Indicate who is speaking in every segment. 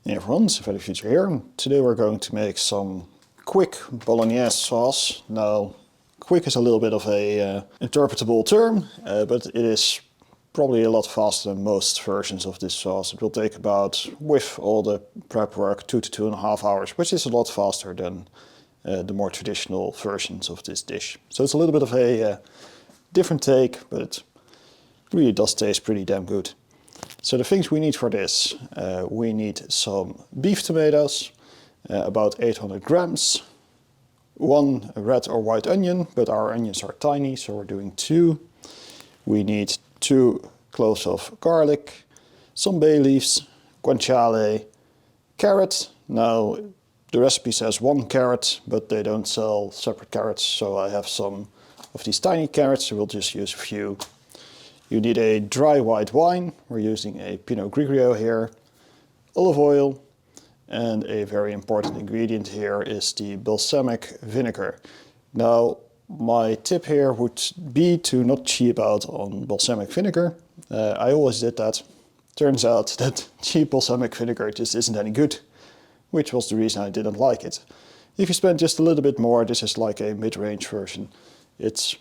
Speaker 1: Hey everyone, it's Value Future here. Today we're going to make some quick bolognese sauce. Now, quick is a little bit of a interpretable term, but it is probably a lot faster than most versions of this sauce. It will take about, with all the prep work, 2 to 2.5 hours, which is a lot faster than the more traditional versions of this dish. So it's a little bit of a different take, but it really does taste pretty damn good. So the things we need for this, we need some beef tomatoes, about 800 grams, 1 red or white onion, but our onions are tiny, so we're doing 2. We need 2 cloves of garlic, some bay leaves, guanciale, carrot. Now the recipe says 1 carrot, but they don't sell separate carrots, so I have some of these tiny carrots, so we'll just use a few. You need a dry white wine, we're using a Pinot Grigio here, olive oil, and a very important ingredient here is the balsamic vinegar. Now, my tip here would be to not cheap out on balsamic vinegar. I always did that. Turns out that cheap balsamic vinegar just isn't any good, which was the reason I didn't like it. If you spend just a little bit more, this is like a mid-range version. It's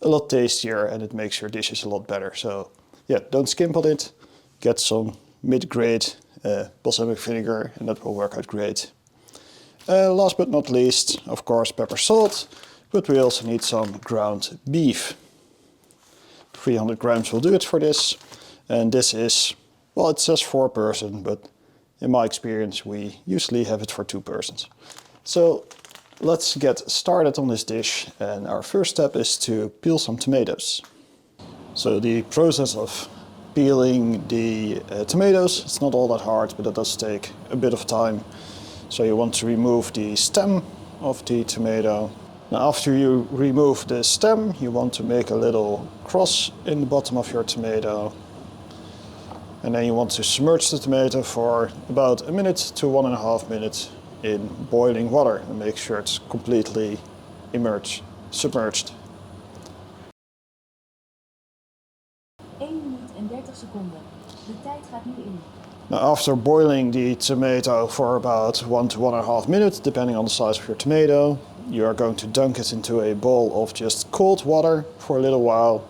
Speaker 1: a lot tastier and it makes your dishes a lot better. So yeah, don't skimp on it. Get some mid-grade balsamic vinegar and that will work out great. Last but not least, of course, pepper, salt, but we also need some ground beef. 300 grams will do it for this. And this is, well, it says 4 person, but in my experience, we usually have it for 2 persons. So let's get started on this dish, and our first step is to peel some tomatoes. So the process of peeling the tomatoes, it's not all that hard, but it does take a bit of time. So you want to remove the stem of the tomato. Now after you remove the stem, you want to make a little cross in the bottom of your tomato. And then you want to submerge the tomato for about 1 minute to 1.5 minutes in boiling water and make sure it's completely submerged.
Speaker 2: 1 minuut en 30 seconden. De tijd gaat nu in.
Speaker 1: Now after boiling the tomato for about 1 to 1.5 minutes, depending on the size of your tomato, you are going to dunk it into a bowl of just cold water for a little while.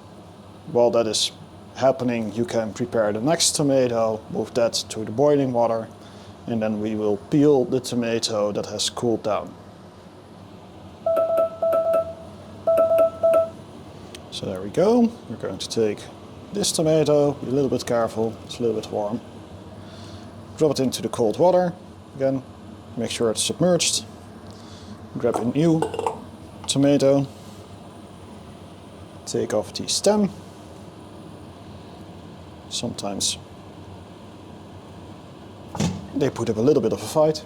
Speaker 1: While that is happening, you can prepare the next tomato, move that to the boiling water, and then we will peel the tomato that has cooled down. So there we go. We're going to take this tomato, be a little bit careful, it's a little bit warm. Drop it into the cold water. Again, make sure it's submerged. Grab a new tomato. Take off the stem. Sometimes they put up a little bit of a fight.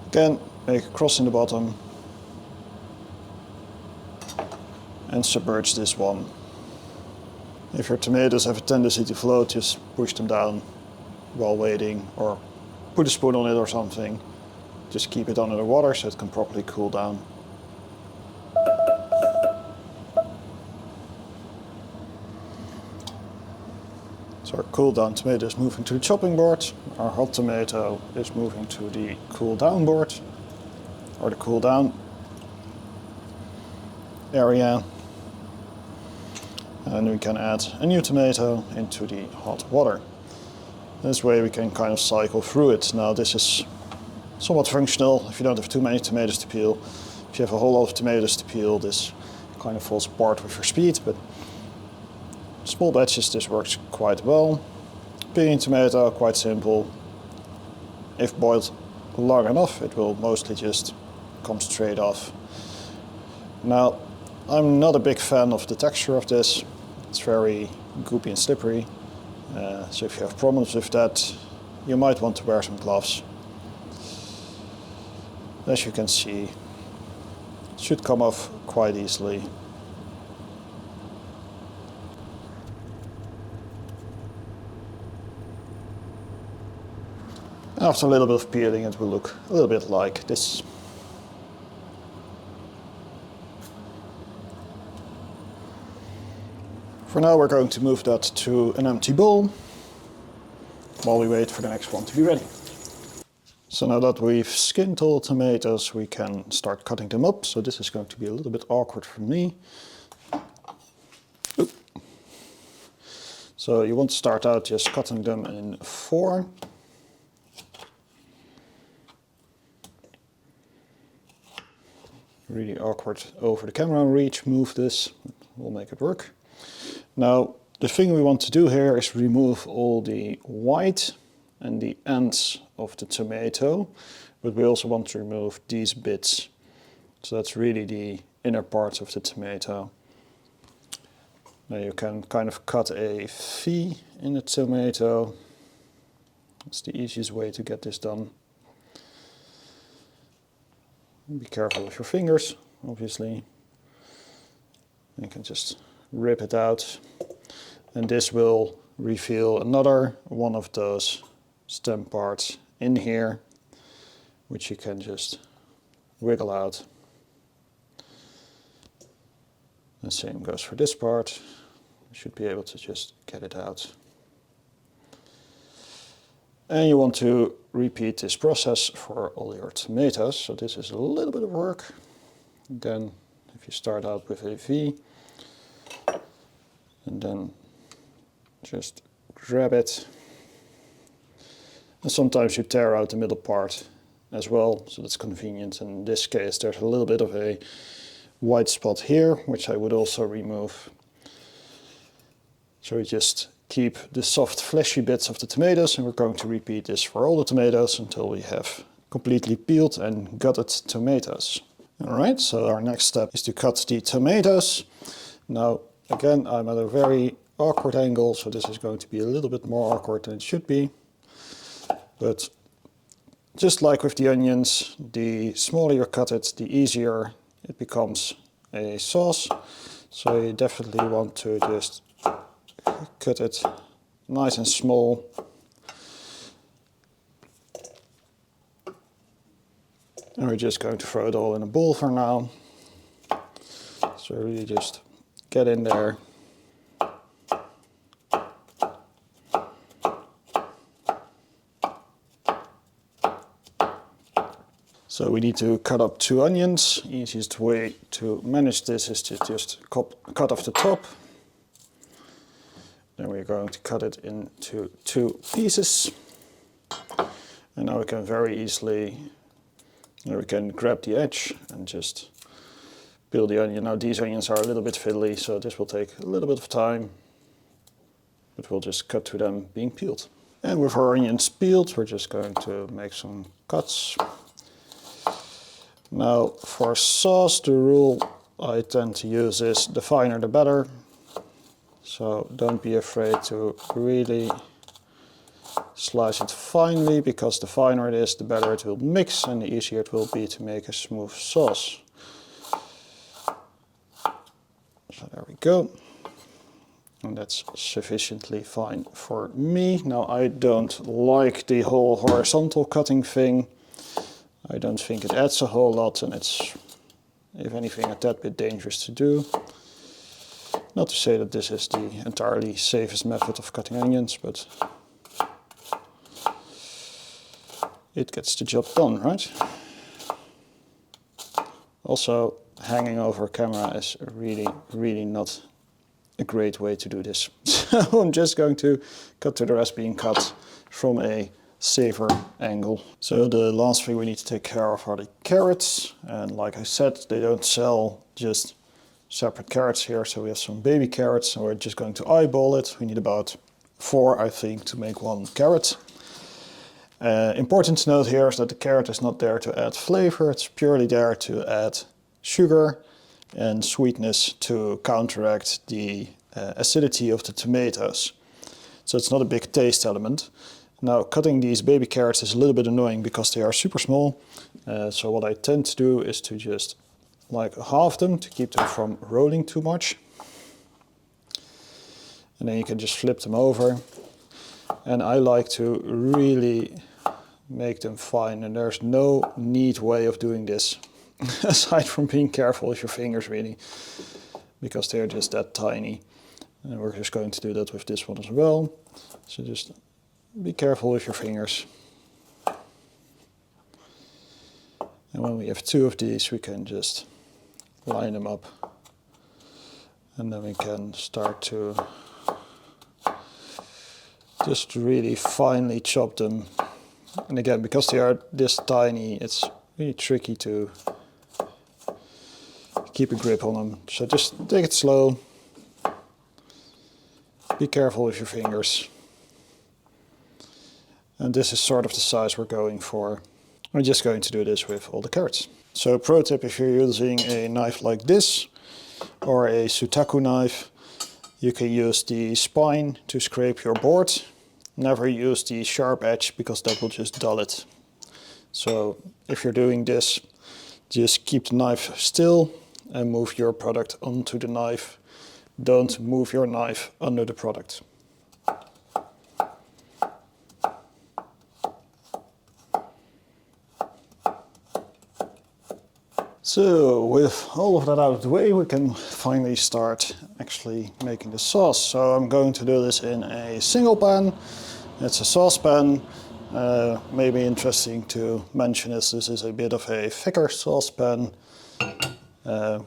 Speaker 1: Again, make a cross in the bottom and submerge this one. If your tomatoes have a tendency to float, just push them down while waiting or put a spoon on it or something. Just keep it under the water so it can properly cool down. So our cooled down tomato is moving to the chopping board. Our hot tomato is moving to the cool down board, or the cool down area. And we can add a new tomato into the hot water. This way we can kind of cycle through it. Now this is somewhat functional if you don't have too many tomatoes to peel. If you have a whole lot of tomatoes to peel, this kind of falls apart with your speed, but small batches, this works quite well. Peeling tomato, quite simple. If boiled long enough, it will mostly just come straight off. Now, I'm not a big fan of the texture of this. It's very goopy and slippery. So if you have problems with that, you might want to wear some gloves. As you can see, it should come off quite easily. After a little bit of peeling, it will look a little bit like this. For now, we're going to move that to an empty bowl. while we wait for the next one to be ready. So now that we've skinned all the tomatoes, we can start cutting them up. So this is going to be a little bit awkward for me. Oop. So you want to start out just cutting them in 4. Really awkward over the camera reach, move this, we'll make it work. Now the thing we want to do here is remove all the white and the ends of the tomato, but we also want to remove these bits. So that's really the inner parts of the tomato. Now you can kind of cut a V in the tomato. That's the easiest way to get this done. Be careful with your fingers, obviously. You can just rip it out. And this will reveal another one of those stem parts in here, which you can just wiggle out. The same goes for this part. You should be able to just get it out. And you want to repeat this process for all your tomatoes. So this is a little bit of work. Then if you start out with a V, and then just grab it. And sometimes you tear out the middle part as well, so that's convenient. In this case, there's a little bit of a white spot here, which I would also remove. So we just keep the soft fleshy bits of the tomatoes, and we're going to repeat this for all the tomatoes until we have completely peeled and gutted tomatoes. Alright, so our next step is to cut the tomatoes. Now again, I'm at a very awkward angle, so this is going to be a little bit more awkward than it should be. But just like with the onions, the smaller you cut it, the easier it becomes a sauce. So you definitely want to just cut it nice and small. And we're just going to throw it all in a bowl for now. So really just get in there. So we need to cut up 2 onions. Easiest way to manage this is to just cut off the top. Then we're going to cut it into 2 pieces. And now we can very easily, we can grab the edge and just peel the onion. Now these onions are a little bit fiddly, so this will take a little bit of time, but we'll just cut to them being peeled. And with our onions peeled, we're just going to make some cuts. Now for sauce, the rule I tend to use is the finer the better. So don't be afraid to really slice it finely, because the finer it is, the better it will mix and the easier it will be to make a smooth sauce. So there we go. And that's sufficiently fine for me. Now I don't like the whole horizontal cutting thing. I don't think it adds a whole lot, and it's, if anything, a tad bit dangerous to do. Not to say that this is the entirely safest method of cutting onions, but it gets the job done, right? Also, hanging over a camera is really not a great way to do this. So I'm just going to cut to the rest being cut from a safer angle. So the last thing we need to take care of are the carrots. And like I said, they don't sell just separate carrots here. So we have some baby carrots, and we're just going to eyeball it. We need about 4, I think, to make 1 carrot. Important to note here is that the carrot is not there to add flavor. It's purely there to add sugar and sweetness to counteract the acidity of the tomatoes. So it's not a big taste element. Now cutting these baby carrots is a little bit annoying because they are super small. So what I tend to do is to just like halve them to keep them from rolling too much. And then you can just flip them over. And I like to really make them fine, and there's no neat way of doing this aside from being careful with your fingers, really, because they're just that tiny. And we're just going to do that with this one as well. So just Be careful with your fingers. And when we have 2 of these, we can just line them up. And then we can start to just really finely chop them. And again, because they are this tiny, it's really tricky to keep a grip on them. So just take it slow. Be careful with your fingers. And this is sort of the size we're going for. We're just going to do this with all the carrots. So pro tip, if you're using a knife like this or a sutaku knife, you can use the spine to scrape your board. Never use the sharp edge because that will just dull it. So if you're doing this, just keep the knife still and move your product onto the knife. Don't move your knife under the product. So with all of that out of the way, we can finally start actually making the sauce. So I'm going to do this in a single pan. It's a saucepan. Maybe interesting to mention is this is a bit of a thicker saucepan,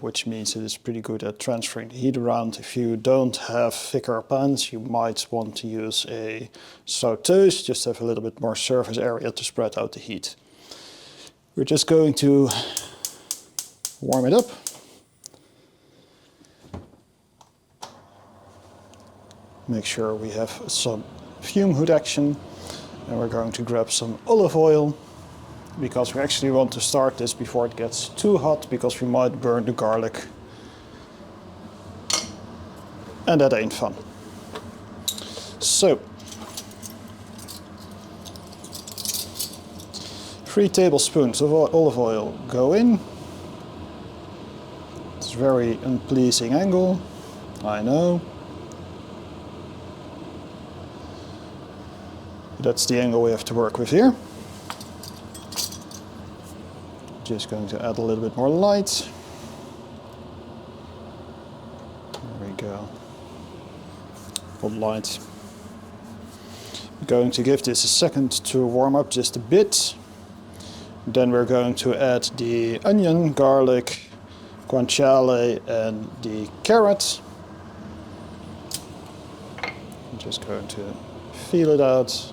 Speaker 1: which means it is pretty good at transferring the heat around. If you don't have thicker pans, you might want to use a sauteuse, just have a little bit more surface area to spread out the heat. We're just going to warm it up. Make sure we have some fume hood action, and we're going to grab some olive oil because we actually want to start this before it gets too hot because we might burn the garlic, and that ain't fun. So 3 tablespoons of olive oil go in. It's a very unpleasing angle, I know. That's the angle we have to work with here. Just going to add a little bit more light. There we go. Put light. We're going to give this a second to warm up just a bit. Then we're going to add the onion, garlic, guanciale and the carrot. I'm just going to feel it out.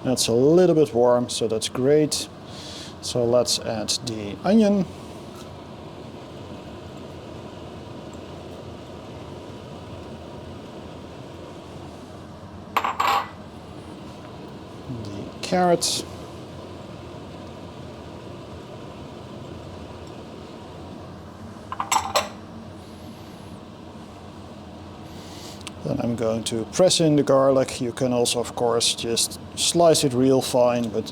Speaker 1: It's a little bit warm, so that's great. So let's add the onion. The carrot. Then I'm going to press in the garlic. You can also, of course, just slice it real fine, but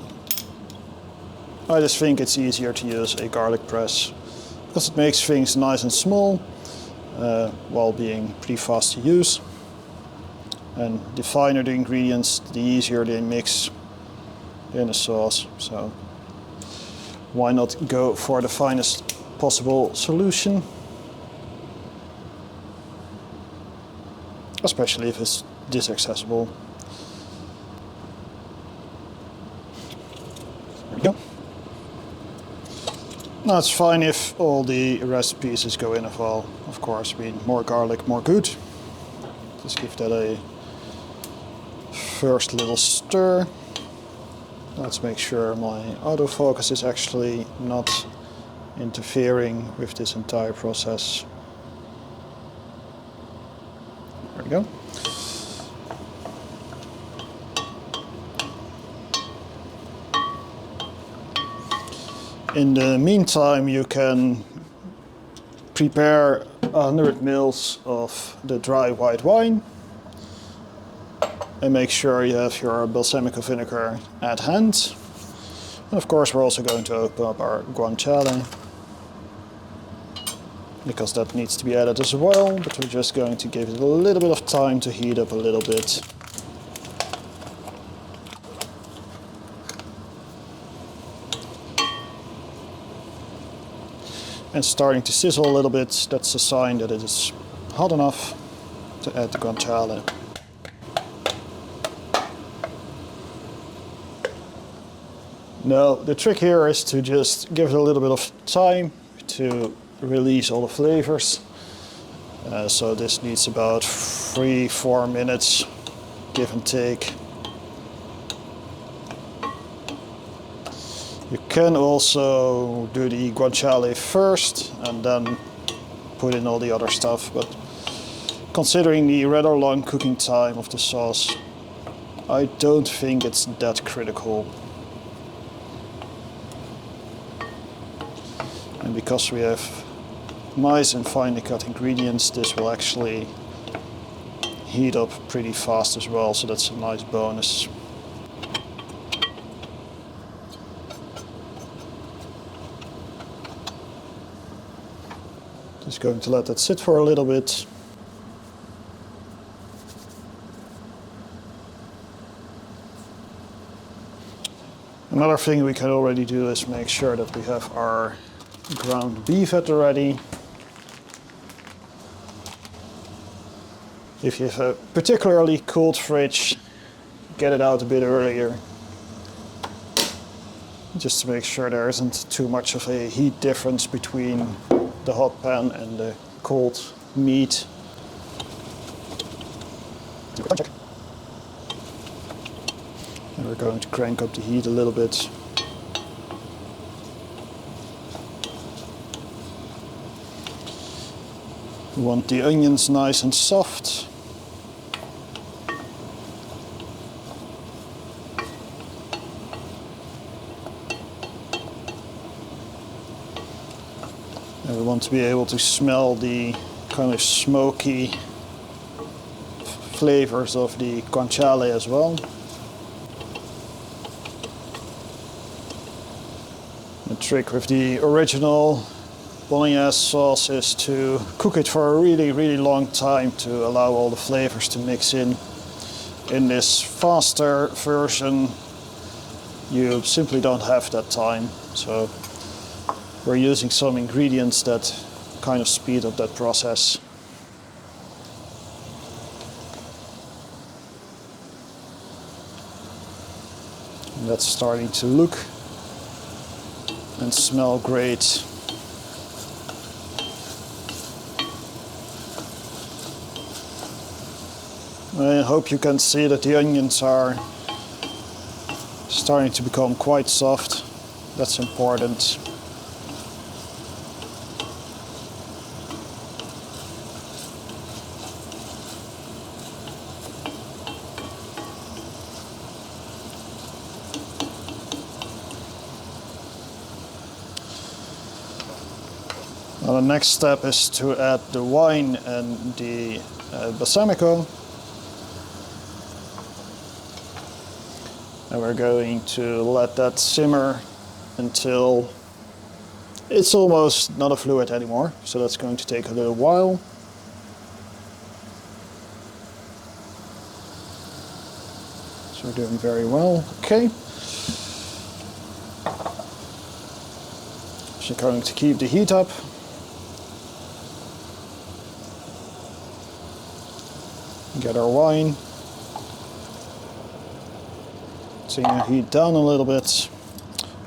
Speaker 1: I just think it's easier to use a garlic press because it makes things nice and small while being pretty fast to use. And the finer the ingredients, the easier they mix in a sauce. So why not go for the finest possible solution? Especially if it's this accessible. There we go. Now it's fine if all the rest pieces go in as well. Of course, I mean, more garlic, more good. Just give that a first little stir. Let's make sure my autofocus is actually not interfering with this entire process. There we go. In the meantime, you can prepare 100 ml of the dry white wine and make sure you have your balsamic vinegar at hand. And of course, we're also going to open up our guanciale because that needs to be added as well, but we're just going to give it a little bit of time to heat up a little bit. And starting to sizzle a little bit, that's a sign that it is hot enough to add the guanciale. No, the trick here is to just give it a little bit of time to release all the flavors. So this needs about 3-4 minutes, give and take. You can also do the guanciale first and then put in all the other stuff, but considering the rather long cooking time of the sauce, I don't think it's that critical. And because we have nice and finely cut ingredients, this will actually heat up pretty fast as well, so that's a nice bonus. Just going to let that sit for a little bit. Another thing we can already do is make sure that we have our ground beef at the ready. If you have a particularly cold fridge, get it out a bit earlier, just to make sure there isn't too much of a heat difference between the hot pan and the cold meat. And we're going to crank up the heat a little bit. We want the onions nice and soft. And we want to be able to smell the kind of smoky flavors of the guanciale as well. The trick with the original Bolognese sauce is to cook it for a really long time to allow all the flavors to mix in. In this faster version, you simply don't have that time, so we're using some ingredients that kind of speed up that process. And that's starting to look and smell great. I hope you can see that the onions are starting to become quite soft. That's important. Now the next step is to add the wine and the balsamico. And we're going to let that simmer until it's almost not a fluid anymore. So that's going to take a little while. So we're doing very well. Okay. So we're going to keep the heat up. Get our wine. So you heat down a little bit,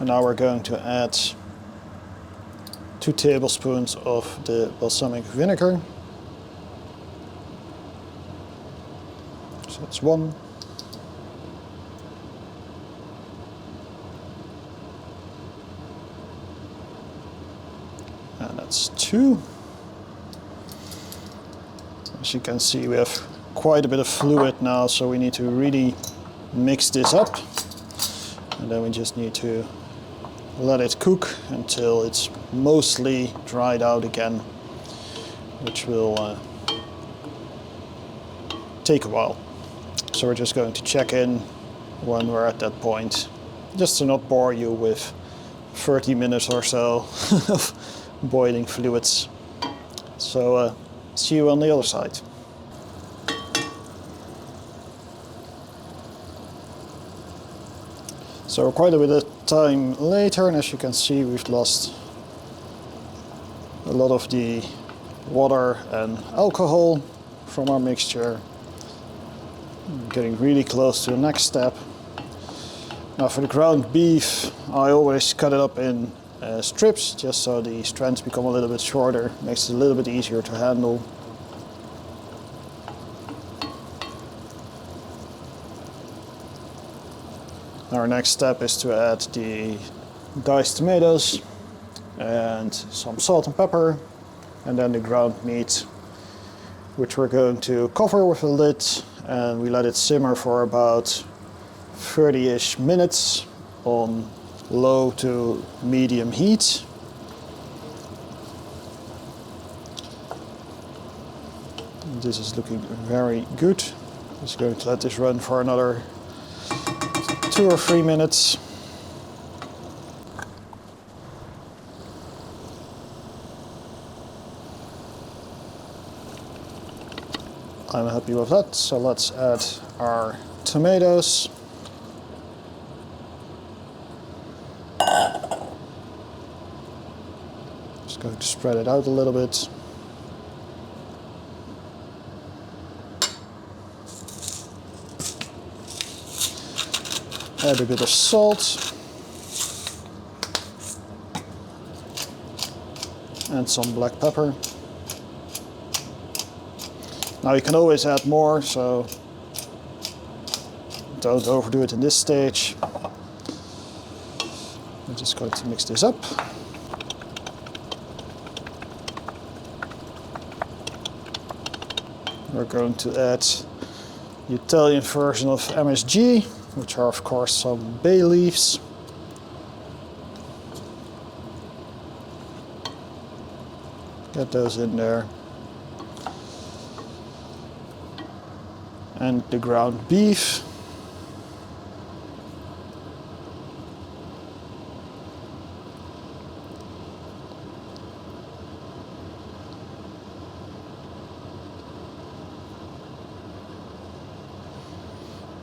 Speaker 1: and now we're going to add 2 tablespoons of the balsamic vinegar. So that's 1. And that's 2. As you can see, we have quite a bit of fluid now, so we need to really mix this up. And then we just need to let it cook until it's mostly dried out again, which will take a while. So we're just going to check in when we're at that point, just to not bore you with 30 minutes or so of boiling fluids. So see you on the other side. So quite a bit of time later, and as you can see, we've lost a lot of the water and alcohol from our mixture. Getting really close to the next step. Now for the ground beef, I always cut it up in strips, just so the strands become a little bit shorter, makes it a little bit easier to handle. Our next step is to add the diced tomatoes and some salt and pepper, and then the ground meat, which we're going to cover with a lid, and we let it simmer for about 30-ish minutes on low to medium heat. This is looking very good. Just going to let this run for another 2 or 3 minutes. I'm happy with that, so let's add our tomatoes. Just going to spread it out a little bit. Add a bit of salt. And some black pepper. Now you can always add more, so don't overdo it in this stage. I'm just going to mix this up. We're going to add the Italian version of MSG, which are of course some bay leaves. Get those in there. And the ground beef.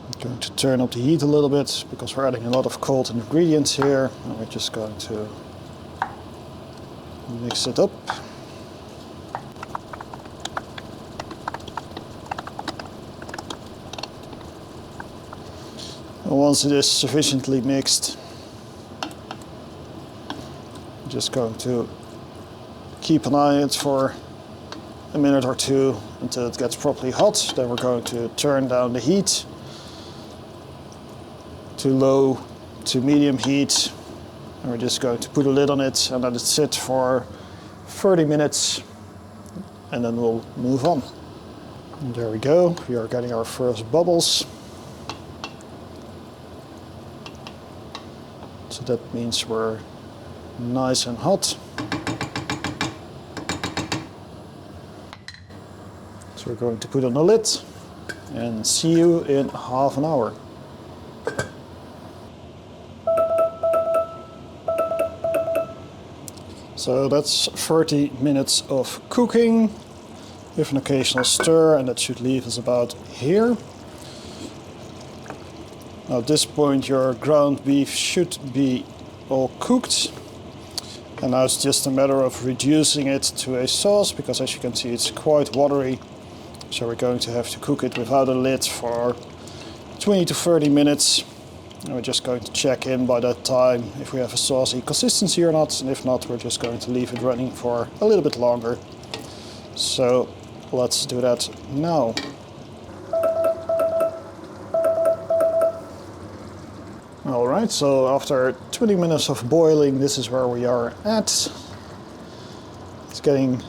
Speaker 1: I'm going to turn up the heat a little bit because we're adding a lot of cold ingredients here, and we're just going to mix it up. And once it is sufficiently mixed, I'm just going to keep an eye on it for a minute or two until it gets properly hot. Then we're going to turn down the heat to low to medium heat, and we're just going to put a lid on it and let it sit for 30 minutes, and then we'll move on. And there we go, we are getting our first bubbles. So that means we're nice and hot. So we're going to put on the lid and see you in half an hour. So that's 30 minutes of cooking with an occasional stir, and that should leave us about here. Now at this point your ground beef should be all cooked, and now it's just a matter of reducing it to a sauce, because as you can see it's quite watery, so we're going to have to cook it without a lid for 20 to 30 minutes, and we're just going to check in by that time if we have a saucy consistency or not, and if not we're just going to leave it running for a little bit longer. So let's do that now. Alright, so after 20 minutes of boiling, this is where we are at. It's getting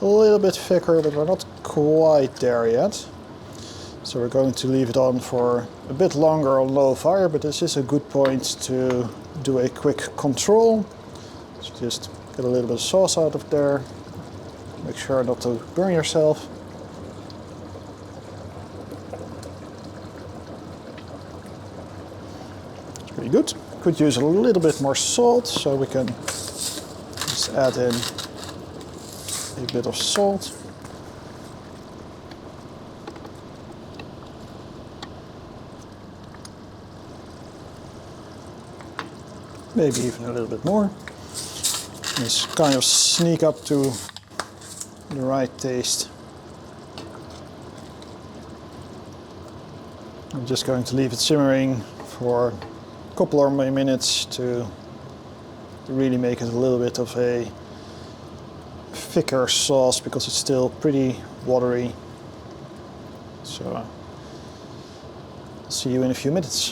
Speaker 1: a little bit thicker, but we're not quite there yet. So we're going to leave it on for a bit longer on low fire, but this is a good point to do a quick control. So just get a little bit of sauce out of there. Make sure not to burn yourself. Pretty good. Could use a little bit more salt, so we can just add in a bit of salt. Maybe even a little bit more. Just kind of sneak up to the right taste. I'm just going to leave it simmering for couple of more minutes to really make it a little bit of a thicker sauce because it's still pretty watery. So I'll see you in a few minutes.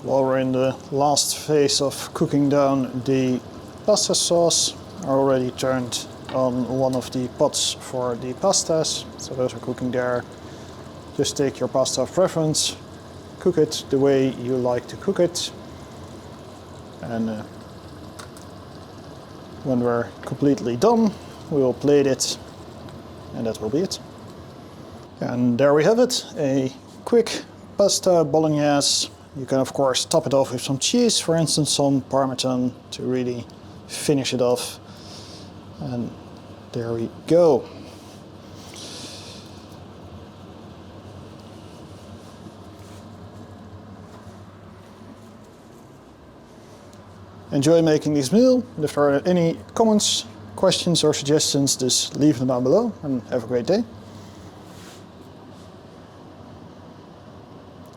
Speaker 1: While we're in the last phase of cooking down the pasta sauce, I already turned on one of the pots for the pastas, so those are cooking there. Just take your pasta of preference, cook it the way you like to cook it, and when we're completely done, we will plate it, and that will be it. And there we have it, a quick pasta bolognese. You can of course top it off with some cheese, for instance some Parmesan, to really finish it off. And there we go. Enjoy making this meal. If there are any comments, questions or suggestions, just leave them down below, and have a great day.